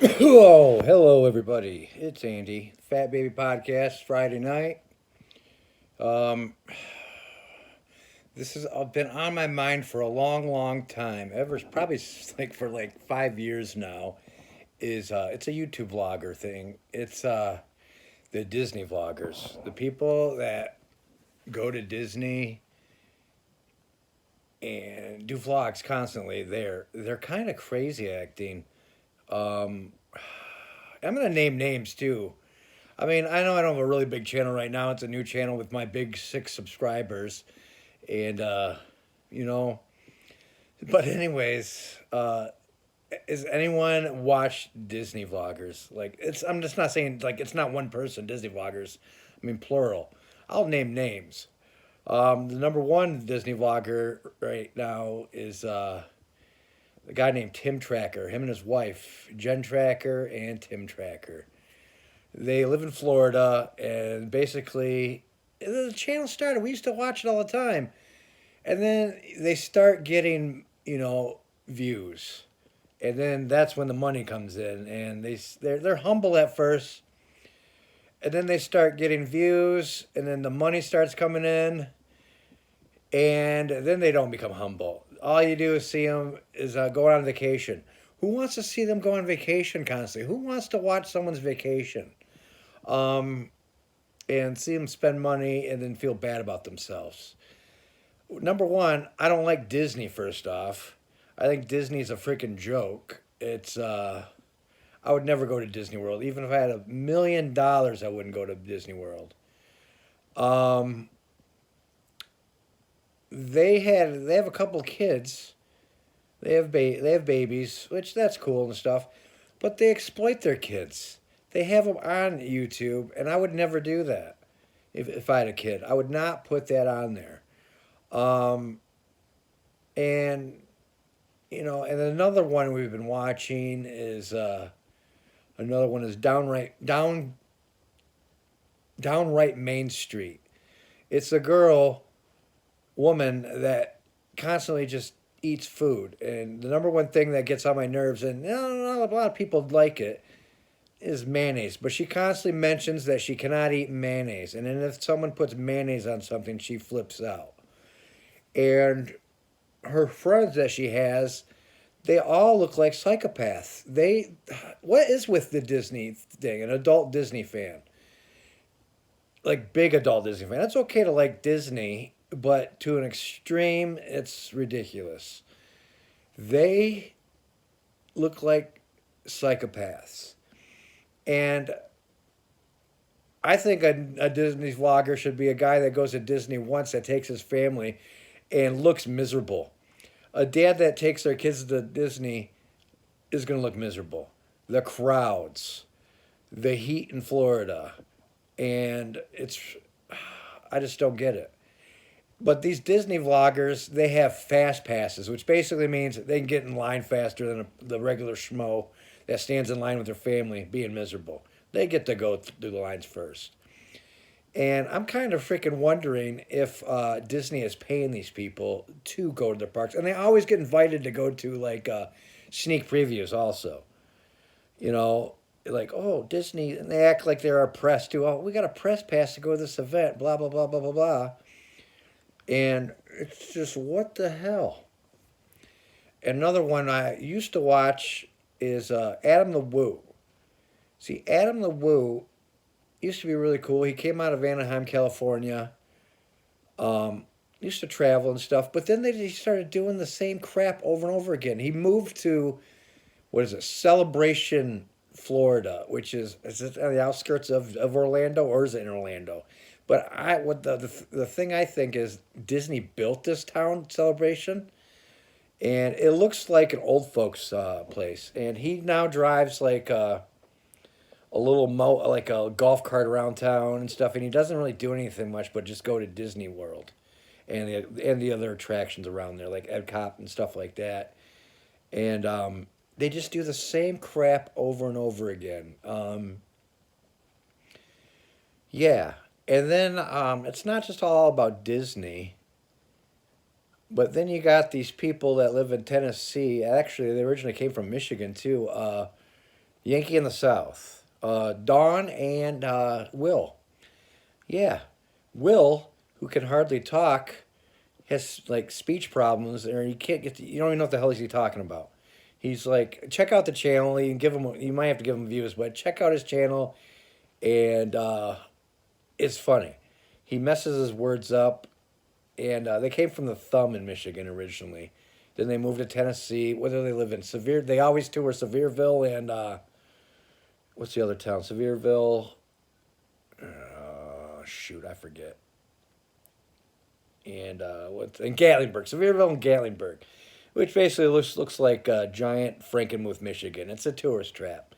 Oh, hello everybody. It's Andy. Fat Baby Podcast, Friday night. Um, this has been on my mind for a long, long time. Ever probably like for like 5 years now. Is it's a YouTube vlogger thing. It's the Disney vloggers, the people that go to Disney and do vlogs constantly. They're kind of crazy acting. Um, I'm gonna name names too. I mean, I know I don't have a really big channel right now. It's a new channel with my big 6 subscribers, and you know. But anyways, is anyone watch Disney vloggers? Like, it's. I'm just not saying like it's not one person. Disney vloggers. I mean plural. I'll name names. The number one Disney vlogger right now is a guy named Tim Tracker. Him and his wife, Jen Tracker and Tim Tracker. They live in Florida, and basically, the channel started. We used to watch it all the time, and then they start getting views, and then that's when the money comes in, and they're humble at first, and then they start getting views, and then the money starts coming in, and then they don't become humble. All you do is see them is going on vacation. Who wants to see them go on vacation constantly? Who wants to watch someone's vacation? Um, and see them spend money and then feel bad about themselves. Number one, I don't like Disney. First off, I think Disney's a freaking joke. I would never go to Disney World. Even if I had $1 million, I wouldn't go to Disney World. Um, they have a couple of kids. They have babies, which that's cool and stuff, but they exploit their kids. They have them on YouTube, and I would never do that. If I had a kid, I would not put that on there. Um, and and another one we've been watching is another one is downright Main Street. It's a woman that constantly just eats food, and the number one thing that gets on my nerves, and a lot of people like it, is mayonnaise. But she constantly mentions that she cannot eat mayonnaise, and then if someone puts mayonnaise on something, she flips out. And her friends that she has, they all look like psychopaths. What is with the Disney thing? An adult Disney fan, like big adult Disney fan. It's okay to like Disney, but to an extreme, it's ridiculous. They look like psychopaths, and I think a Disney vlogger should be a guy that goes to Disney once, that takes his family, and looks miserable. A dad that takes their kids to Disney is going to look miserable. The crowds, the heat in Florida, and I just don't get it. But these Disney vloggers, they have fast passes, which basically means they can get in line faster than the regular schmo that stands in line with their family being miserable. They get to go through the lines first. And I'm kind of freaking wondering if Disney is paying these people to go to their parks. And they always get invited to go to like sneak previews also. You know, like, oh, Disney, and they act like they're our press too. Oh, we got a press pass to go to this event, blah, blah, blah, blah, blah, blah. And it's just, what the hell? Another one I used to watch is Adam the Woo. See, Adam the Woo used to be really cool. He came out of Anaheim, California. Used to travel and stuff, but then he started doing the same crap over and over again. He moved to, what is it, Celebration, Florida, which is it on the outskirts of Orlando, or is it in Orlando? But the thing I think is Disney built this town, Celebration, and it looks like an old folks place. And he now drives like a little like a golf cart around town and stuff, and he doesn't really do anything much but just go to Disney World and the other attractions around there like Epcot and stuff like that. And they just do the same crap over and over again. Yeah, and then it's not just all about Disney, but then you got these people that live in Tennessee. Actually, they originally came from Michigan too. Yankee in the South. Dawn and Will. Yeah. Will, who can hardly talk, has like speech problems, or you can't get. You don't even know what the hell he's talking about. He's like, check out the channel. You can give him. You might have to give him views, but check out his channel, and it's funny. He messes his words up, and they came from the Thumb in Michigan originally. Then they moved to Tennessee. Where do they live in? Severe. They always tour Sevierville and what's the other town? Sevierville. Shoot, I forget. And what? And Gatlinburg, Sevierville and Gatlinburg, which basically looks like giant Frankenmuth, Michigan. It's a tourist trap,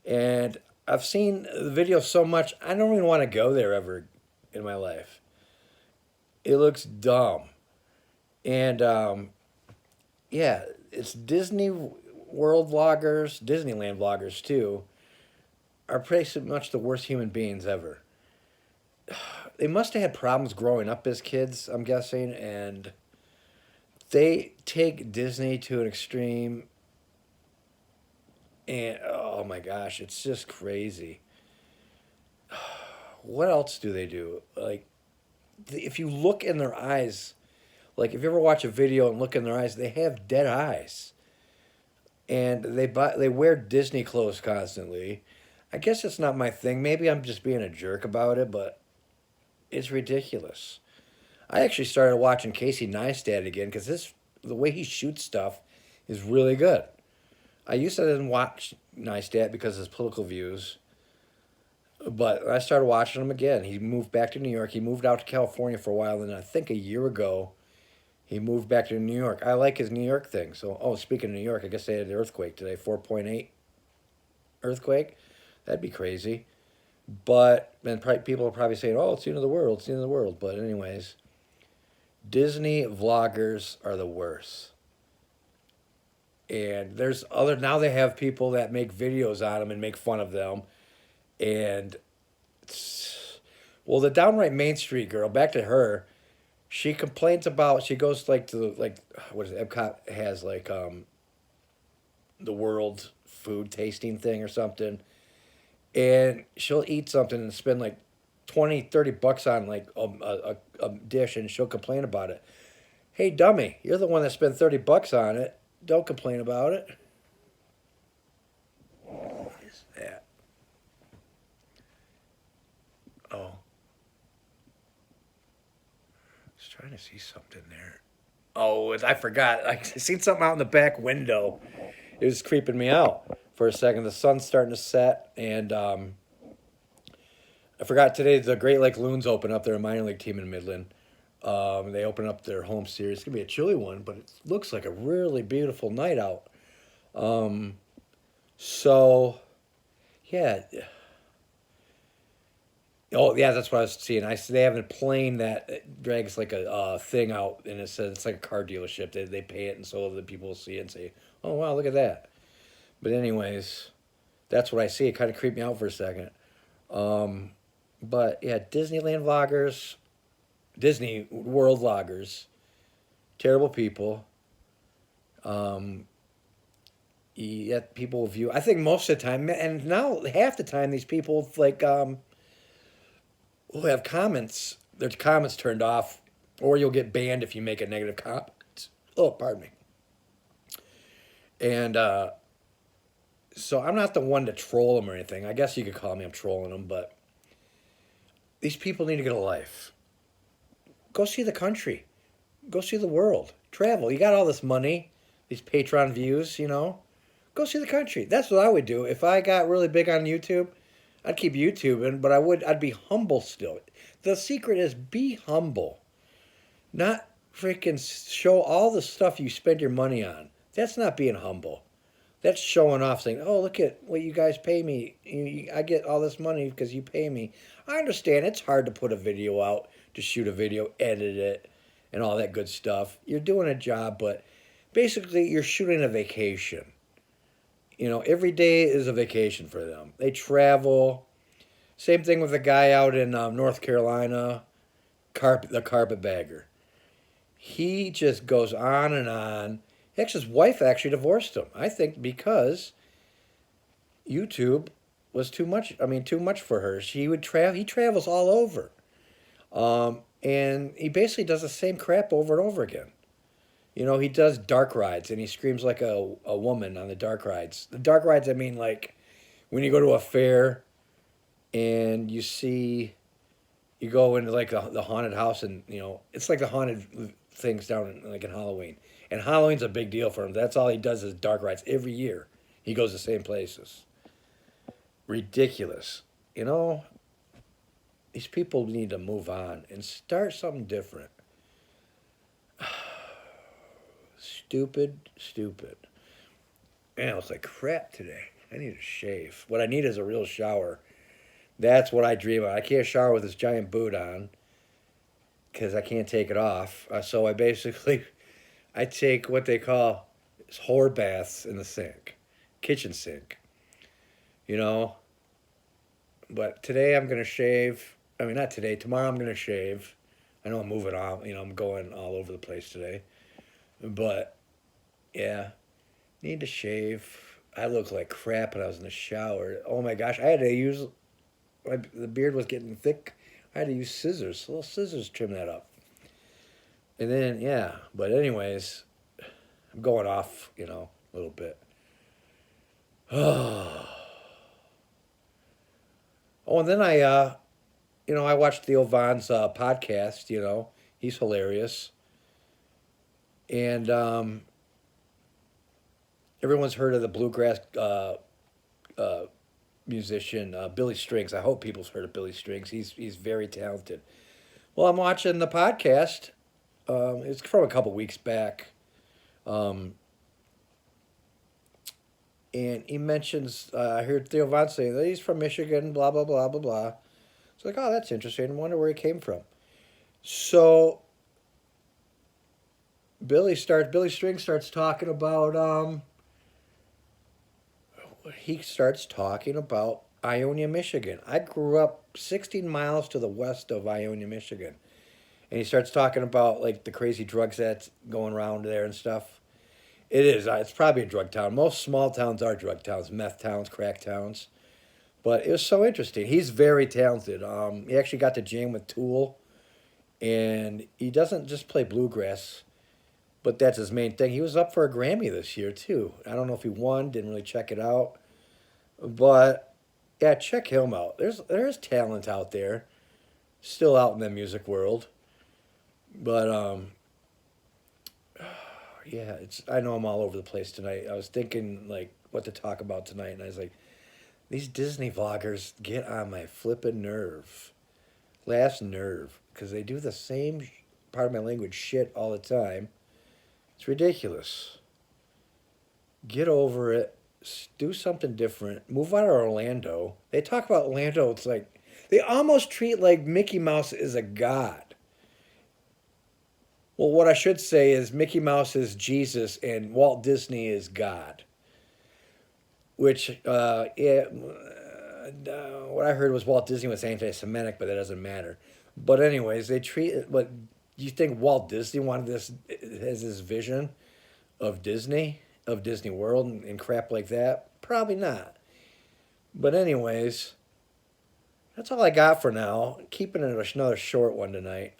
and I've seen the video so much I don't even want to go there ever in my life. It looks dumb, and yeah, it's Disney World vloggers, Disneyland vloggers too, are pretty much the worst human beings ever. They must have had problems growing up as kids, I'm guessing, and they take Disney to an extreme. And oh my gosh, it's just crazy. What else do they do? Like, if you look in their eyes, like if you ever watch a video and look in their eyes, they have dead eyes, and they wear Disney clothes constantly. I guess it's not my thing. Maybe I'm just being a jerk about it, but it's ridiculous. I actually started watching Casey Neistat again because the way he shoots stuff is really good. I used to didn't watch Neistat because of his political views, but I started watching him again. He moved back to New York. He moved out to California for a while, and I think a year ago, he moved back to New York. I like his New York thing. So, oh, speaking of New York, I guess they had an earthquake today, 4.8 earthquake. That'd be crazy. But then people are probably saying, "Oh, it's the end of the world. It's the end of the world." But anyways, Disney vloggers are the worst. And there's other now they have people that make videos on them and make fun of them. And well, the downright Main Street girl, back to her, she complains about she goes like to like what is it? Epcot has like the world food tasting thing or something, and she'll eat something and spend like 20, 30 bucks on like a dish, and she'll complain about it. Hey, dummy, you're the one that spent 30 bucks on it. Don't complain about it. What is that? Oh, I was trying to see something there. Oh, I forgot. I seen something out in the back window. It was creeping me out for a second. The sun's starting to set, and I forgot today the Great Lake Loons open up their minor league team in Midland. They open up their home series. It's gonna be a chilly one, but it looks like a really beautiful night out. So yeah. Oh yeah, that's what I was seeing. They have a plane that drags like a thing out, and it says it's like a car dealership. They pay it, and so the people will see it and say, "Oh wow, look at that." But anyways, that's what I see. It kind of creeped me out for a second. But yeah, Disneyland vloggers, Disney World vloggers, terrible people. Yet people view. I think most of the time, and now half the time, these people like who have comments. Their comments turned off, or you'll get banned if you make a negative comment. Oh, pardon me. And so I'm not the one to troll them or anything. I guess you could call me I'm trolling them, but these people need to get a life. Go see the country. Go see the world. Travel. You got all this money, these Patreon views, you know. Go see the country. That's what I would do. If I got really big on YouTube, I'd keep YouTubing, but I'd be humble still. The secret is be humble. Not freaking show all the stuff you spend your money on. That's not being humble. That's showing off, saying, "Oh, look at what you guys pay me. I get all this money because you pay me." I understand it's hard to put a video out, to shoot a video, edit it, and all that good stuff. You're doing a job, but basically you're shooting a vacation. You know, every day is a vacation for them. They travel. Same thing with the guy out in North Carolina, the carpetbagger. He just goes on and on. Actually, his wife actually divorced him. I think because YouTube was too much. I mean, too much for her. She would travel. He travels all over, and he basically does the same crap over and over again. You know, he does dark rides, and he screams like a woman on the dark rides. The dark rides, I mean, like when you go to a fair and you go into like the haunted house, and it's like the haunted things down like in Halloween. And Halloween's a big deal for him. That's all he does is dark rides every year. He goes the same places. Ridiculous. You know, these people need to move on and start something different. Stupid, stupid. Man, I was like crap today. I need a shave. What I need is a real shower. That's what I dream of. I can't shower with this giant boot on because I can't take it off. So I basically I take what they call whore baths in the sink, kitchen sink. You know. But today I'm gonna shave. I mean, not today. Tomorrow I'm gonna shave. I know I'm moving on. You know, I'm going all over the place today. But yeah, need to shave. I look like crap when I was in the shower. Oh my gosh, I had to use the beard was getting thick. I had to use scissors, little scissors, trim that up. And then yeah, but anyways, I'm going off, a little bit. Oh, and then I watched Theo Von's podcast. He's hilarious, and everyone's heard of the bluegrass uh, musician Billy Strings. I hope people's heard of Billy Strings. He's very talented. Well, I'm watching the podcast. It's from a couple weeks back, um, and he mentions I heard Theo Von saying that he's from Michigan. Blah blah blah blah blah. It's like, oh, that's interesting. I wonder where he came from. So Billy Strings starts talking about he starts talking about Ionia, Michigan. I grew up 16 miles to the west of Ionia, Michigan. And he starts talking about like the crazy drugs that's going around there and stuff. It is. It's probably a drug town. Most small towns are drug towns, meth towns, crack towns. But it was so interesting. He's very talented. He actually got to jam with Tool, and he doesn't just play bluegrass, but that's his main thing. He was up for a Grammy this year too. I don't know if he won. Didn't really check it out, but yeah, check him out. There's talent out there, still out in the music world. But yeah, I know I'm all over the place tonight. I was thinking like what to talk about tonight, and I was like, these Disney vloggers get on my flippin' last nerve, because they do the same, part of my language, shit all the time. It's ridiculous. Get over it. Do something different. Move out of Orlando. They talk about Orlando. It's like they almost treat like Mickey Mouse is a god. Well, what I should say is Mickey Mouse is Jesus and Walt Disney is God. Which, yeah, what I heard was Walt Disney was anti-Semitic, but that doesn't matter. But anyways, they treat it. But you think Walt Disney wanted this as his vision of Disney World and crap like that? Probably not. But anyways, that's all I got for now. Keeping it another short one tonight.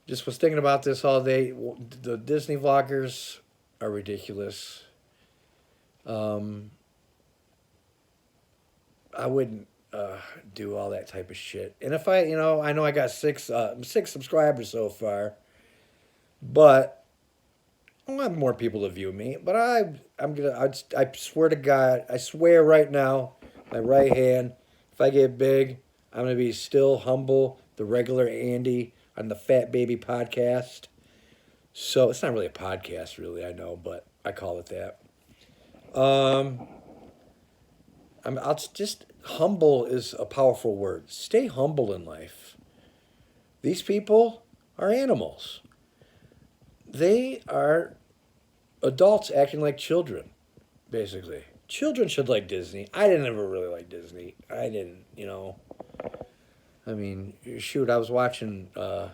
Just was thinking about this all day. The Disney vloggers are ridiculous. I wouldn't do all that type of shit. And if I know I got six subscribers so far, but I want more people to view me. But I swear to God, I swear right now, my right hand, if I get big, I'm gonna be still humble, the regular Andy on the Fat Baby podcast. So it's not really a podcast, really, I know, but I call it that. Um, I'll just humble is a powerful word. Stay humble in life. These people are animals. They are adults acting like children, basically. Children should like Disney. I didn't ever really like Disney. I didn't. I mean, shoot, I was watching. I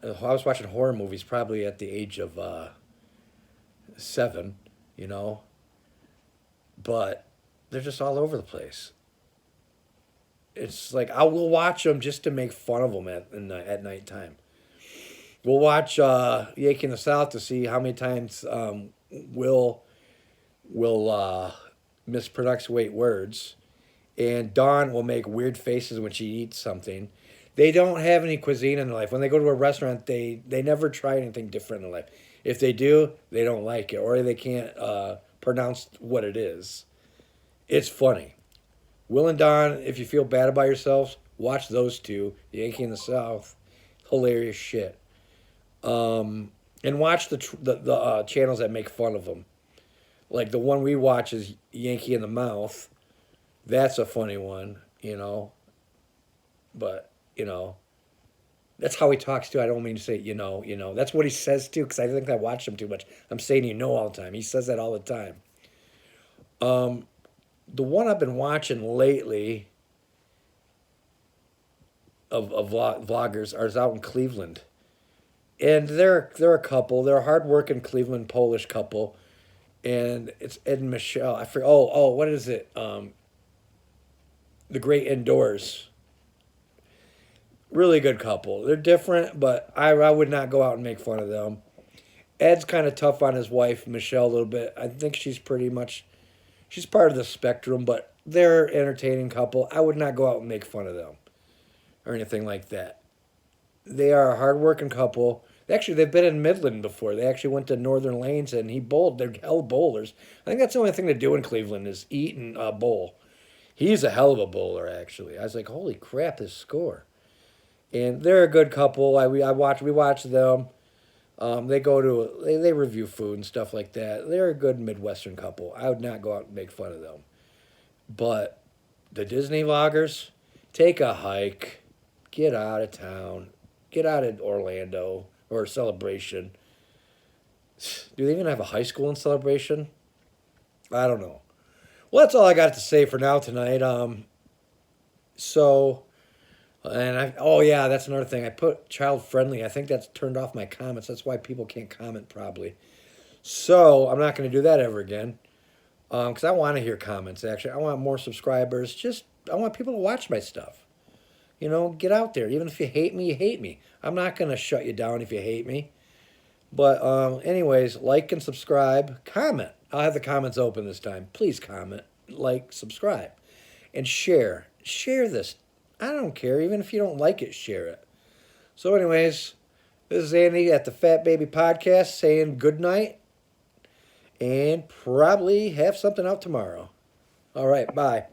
was watching horror movies probably at the age of 7. you know, but they're just all over the place. It's like I will watch them just to make fun of them at nighttime. We'll watch Yankee in the South to see how many times will mispronunciate words, and Dawn will make weird faces when she eats something. They don't have any cuisine in their life. When they go to a restaurant, they never try anything different in life. If they do, they don't like it or they can't pronounce what it is. It's funny. Will and Don, if you feel bad about yourselves, watch those two, Yankee in the South. Hilarious shit. And watch the channels that make fun of them. Like the one we watch is Yankee in the Mouth. That's a funny one, you know. But, you know, that's how he talks too. I don't mean to say, you know. That's what he says too, because I think I watch him too much. I'm saying all the time. He says that all the time. The one I've been watching lately of vloggers is out in Cleveland. And they're a couple. They're a hardworking Cleveland Polish couple. And it's Ed and Michelle. I forget. What is it? The Great Indoors. Really good couple. They're different, but I would not go out and make fun of them. Ed's kind of tough on his wife, Michelle, a little bit. I think she's part of the spectrum, but they're an entertaining couple. I would not go out and make fun of them or anything like that. They are a hardworking couple. Actually, they've been in Midland before. They actually went to Northern Lanes, and he bowled. They're hell bowlers. I think that's the only thing to do in Cleveland is eat and bowl. He's a hell of a bowler, actually. I was like, holy crap, his score. And they're a good couple. We watch them. They review food and stuff like that. They're a good Midwestern couple. I would not go out and make fun of them. But the Disney vloggers, take a hike, get out of town, get out of Orlando or Celebration. Do they even have a high school in Celebration? I don't know. Well, that's all I got to say for now tonight. Oh yeah, that's another thing. I put child friendly. I think that's turned off my comments. That's why people can't comment probably. So I'm not going to do that ever again. Because I want to hear comments. Actually, I want more subscribers. I want people to watch my stuff. You know, get out there. Even if you hate me, you hate me. I'm not going to shut you down if you hate me. But anyways, like and subscribe. Comment. I'll have the comments open this time. Please comment, like, subscribe, and share. Share this. I don't care. Even if you don't like it, share it. So anyways, this is Andy at the Fat Baby Podcast saying good night and probably have something out tomorrow. All right, bye.